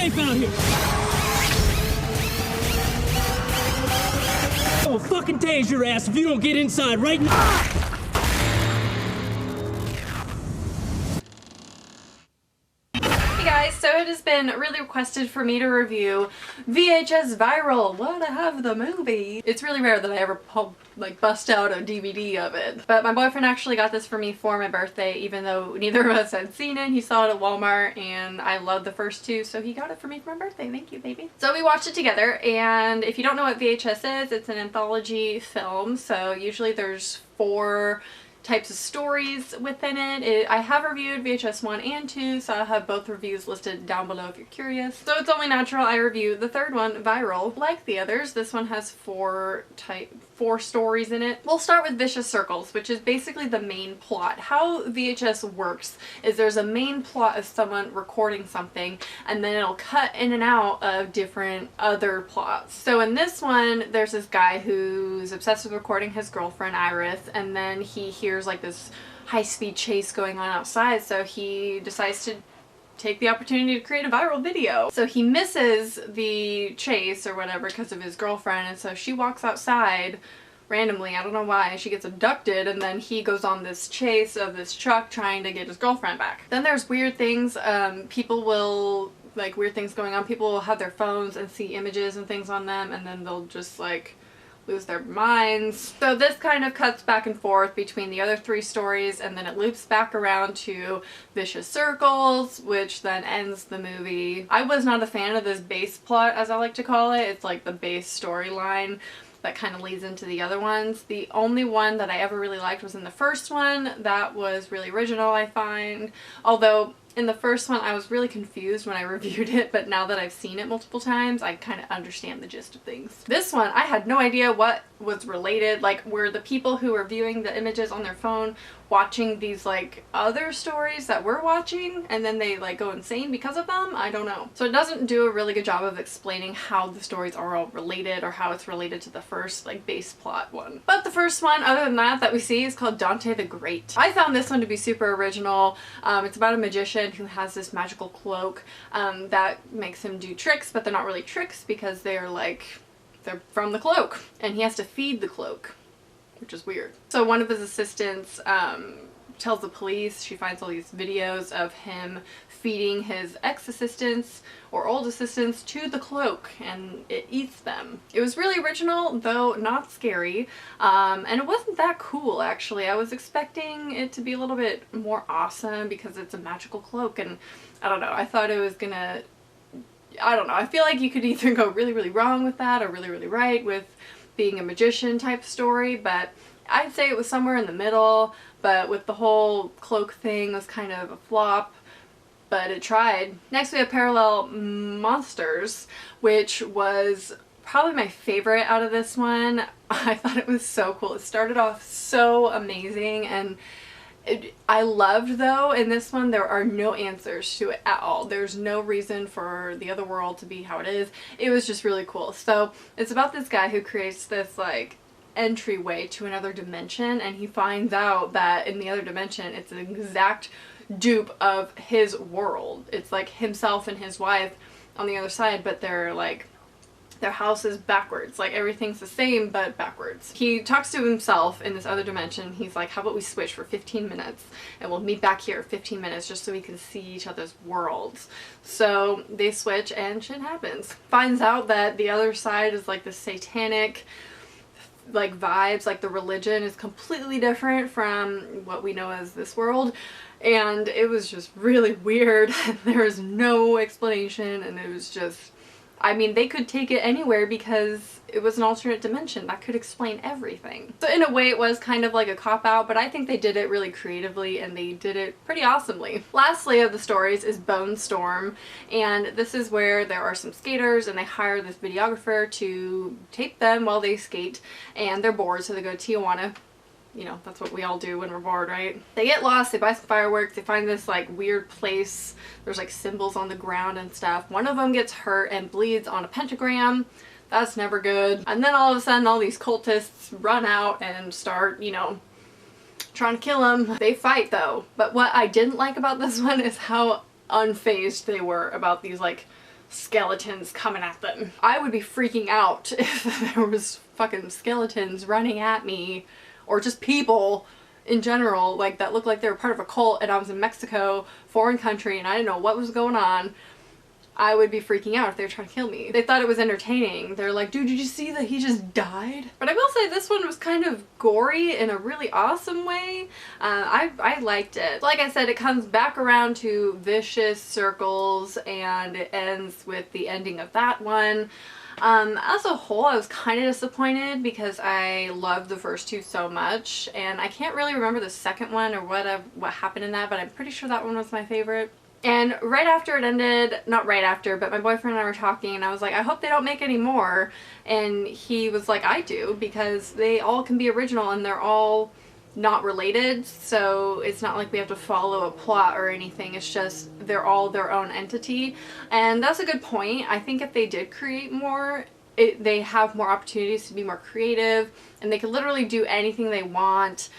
safe out here. I will fucking tase your ass if you don't get inside right now. Guys, so it has been really requested for me to review VHS Viral, What I Have the Movie. It's really rare that I ever bust out a DVD of it. But my boyfriend actually got this for me for my birthday, even though neither of us had seen it. He saw it at Walmart and I loved the first two, so he got it for me for my birthday. Thank you, baby. So we watched it together, and if you don't know what VHS is, it's an anthology film. So usually there's 4 types of stories within it. I have reviewed VHS 1 and 2, so I'll have both reviews listed down below if you're curious. So it's only natural I review the third one, Viral. Like the others, this one has 4 stories in it. We'll start with Vicious Circles, which is basically the main plot. How VHS works is there's a main plot of someone recording something, and then it'll cut in and out of different other plots. So in this one, there's this guy who's obsessed with recording his girlfriend Iris, and then he hears like this high-speed chase going on outside, so he decides to take the opportunity to create a viral video. So he misses the chase or whatever because of his girlfriend, and so she walks outside randomly, I don't know why, she gets abducted, and then he goes on this chase of this truck trying to get his girlfriend back. Then there's weird things, weird things going on. People will have their phones and see images and things on them, and then they'll just lose their minds. So this kind of cuts back and forth between the other 3 stories, and then it loops back around to Vicious Circles, which then ends the movie. I was not a fan of this base plot, as I like to call it. It's like the base storyline that kind of leads into the other ones. The only one that I ever really liked was in the first one. That was really original, I find. Although in the first one I was really confused when I reviewed it, but now that I've seen it multiple times, I kind of understand the gist of things. This one, I had no idea what was related. Were the people who were viewing the images on their phone watching these other stories that we're watching, and then they go insane because of them? I don't know. So it doesn't do a really good job of explaining how the stories are all related or how it's related to the first base plot one. But the first one, other than that we see, is called Dante the Great. I found this one to be super original. It's about a magician who has this magical cloak that makes him do tricks, but they're not really tricks because they're from the cloak, and he has to feed the cloak, which is weird. So one of his assistants tells the police, she finds all these videos of him feeding his ex-assistants or old assistants to the cloak, and it eats them. It was really original, though not scary, and it wasn't that cool actually. I was expecting it to be a little bit more awesome because it's a magical cloak, and I don't know, I thought it was gonna, I don't know, I feel like you could either go really, really wrong with that or really, really right with being a magician type story, but I'd say it was somewhere in the middle. But with the whole cloak thing, it was kind of a flop, but it tried. Next we have Parallel Monsters, which was probably my favorite out of this one. I thought it was so cool. It started off so amazing, and I loved, though, in this one there are no answers to it at all. There's no reason for the other world to be how it is. It was just really cool. So it's about this guy who creates this entryway to another dimension, and he finds out that in the other dimension it's an exact dupe of his world. It's himself and his wife on the other side, but they're their house is backwards. Everything's the same but backwards. He talks to himself in this other dimension. He's like, how about we switch for 15 minutes and we'll meet back here 15 minutes just so we can see each other's worlds. So they switch and shit happens. Finds out that the other side is this satanic vibes, the religion is completely different from what we know as this world, and it was just really weird. There was no explanation, and it was just, I mean, they could take it anywhere because it was an alternate dimension that could explain everything. So in a way it was kind of like a cop-out, but I think they did it really creatively and they did it pretty awesomely. Lastly of the stories is Bone Storm, and this is where there are some skaters and they hire this videographer to tape them while they skate, and they're bored so they go to Tijuana. You know, that's what we all do when we're bored, right? They get lost, they buy some fireworks, they find this weird place, there's symbols on the ground and stuff. One of them gets hurt and bleeds on a pentagram. That's never good. And then all of a sudden all these cultists run out and start, you know, trying to kill him. They fight though. But what I didn't like about this one is how unfazed they were about these skeletons coming at them. I would be freaking out if there was fucking skeletons running at me, or just people in general, like, that looked like they were part of a cult, and I was in Mexico, foreign country, and I didn't know what was going on. I would be freaking out if they were trying to kill me. They thought it was entertaining. They're like, dude, did you see that he just died? But I will say this one was kind of gory in a really awesome way. I liked it. Like I said, it comes back around to vicious circles, and it ends with the ending of that one. As a whole, I was kind of disappointed because I loved the first two so much, and I can't really remember the second one or what happened in that, but I'm pretty sure that one was my favorite. And right after it ended, not right after, but my boyfriend and I were talking, and I was like, I hope they don't make any more. And he was like, I do, because they all can be original and they're all not related, so it's not like we have to follow a plot or anything. It's just they're all their own entity. And that's a good point. I think if they did create more, they have more opportunities to be more creative, and they could literally do anything they want,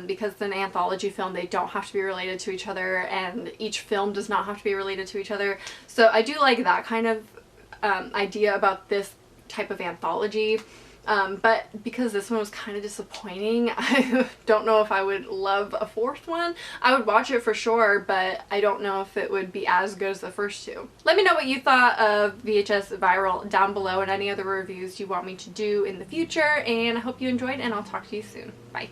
because it's an anthology film. They don't have to be related to each other, and each film does not have to be related to each other. So I do like that kind of idea about this type of anthology. But because this one was kind of disappointing, I don't know if I would love a fourth one. I would watch it for sure, but I don't know if it would be as good as the first two. Let me know what you thought of VHS Viral down below, and any other reviews you want me to do in the future, and I hope you enjoyed, and I'll talk to you soon. Bye.